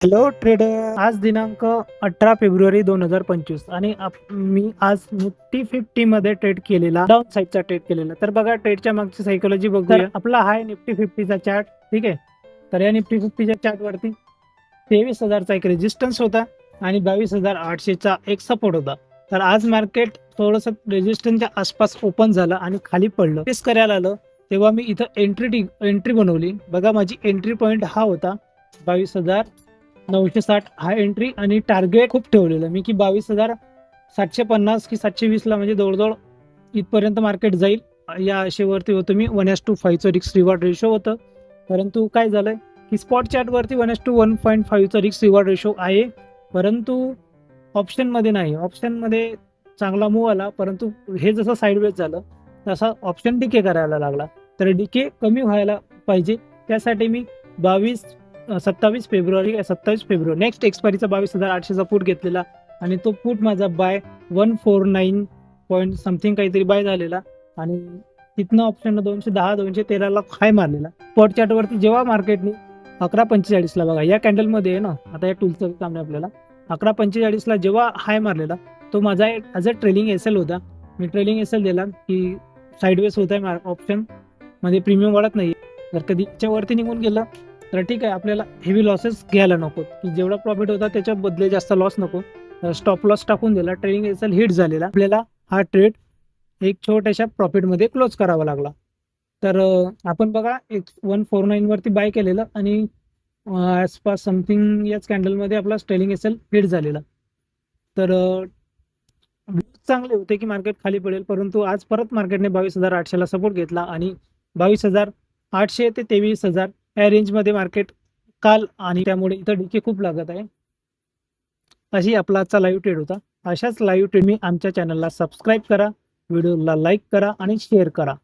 Hello trader, आज दिनांक 18 February 2025 आणि मी आज निफ्टी 50 मध्ये ट्रेड केलेला, डाऊन साईडचा ट्रेड केलेला. तर बघा ट्रेडच्या मागची सायकोलॉजी बघूया. आपला हाय निफ्टी 50 चा चार्ट, ठीक आहे. तर या निफ्टी 50 च्या चार्ट वरती 23,000 चा एक रेजिस्टन्स होता आणि 22,800 चा एक सपोर्ट होता. तर आज मार्केट थोडस रेजिस्टन्सच्या आसपास ओपन झालं आणि खाली पडलं. टेस्ट करायला आलं तेव्हा मी इथं एंट्री बनवली. बघा माझी एंट्री पॉईंट हा होता 22,960 हा एंट्री आणि टार्गेट खूप ठेवलेलं मी की 22,750 की 720 ला, म्हणजे जवळजवळ इथपर्यंत मार्केट जाईल या आशेवरती होतं मी. 1:5 रिस्क रिवॉर्ड रेशो होतं. परंतु काय झालंय की स्पॉट चार्ट वरती 1:1.5 रिस्क रिवॉर्ड रेशो आहे, परंतु ऑप्शन मध्ये नाही. ऑप्शन मध्ये चांगला मूव आला, परंतु हे जसं साईडवेज झालं तसा ऑप्शन डीके करायला लागला. तर डीके कमी व्हायला पाहिजे, त्यासाठी मी 27 फेब्रुवारी नेक्स्ट एक्सपायरीचा 22,800चा पुट घेतलेला आणि तो पुट माझा बाय 149 पॉईंट समथिंग काहीतरी बाय झालेला आणि तिथनं ऑप्शन 210-213 ला हाय मारलेला. स्पॉट चार्ट वरती जेव्हा मार्केटने 11:45 ला, बघा या कॅन्डल मध्ये आहे ना, आता या टूलचं काम आहे आपल्याला, 11:45 ला जेव्हा हाय मारलेला तो माझा ॲज अ ट्रेलिंग एसएल होता. मी ट्रेलिंग एसएल दिला की साईडवेज होत आहे, ऑप्शन मध्ये प्रीमियम वाढत नाही. जर कधी वरती निघून गेलं तर ठीक आहे, आपल्याला हेवी लॉसेस घ्यायला नको, की जेवढा प्रॉफिट होता त्याच्या बदले जास्त लॉस नको. स्टॉप लॉस टाकून दिला, ट्रेडिंग एसएल हिट झालेला. आपल्याला हा ट्रेड एक छोट्याशा प्रॉफिटमध्ये क्लोज करावा लागला. तर आपण बघा 149 वरती बाय केलेलं आणि आसपास समथिंग याच कॅन्डलमध्ये आपला ट्रेलिंग एसएल हिट झालेला. तर चांगले होते की मार्केट खाली पडेल, परंतु आज परत मार्केटने 22,800 ला सपोर्ट घेतला आणि 22,800 ते 23,000 या रेंजमध्ये मार्केट काल, आणि त्यामुळे इथं डीके खूप लागत आहे. अशी आपला आजचा लाईव्ह ट्रेड होता. अशाच लाईव्ह ट्रेड मी आमच्या चॅनलला सबस्क्राईब करा, व्हिडिओला लाईक करा आणि शेअर करा.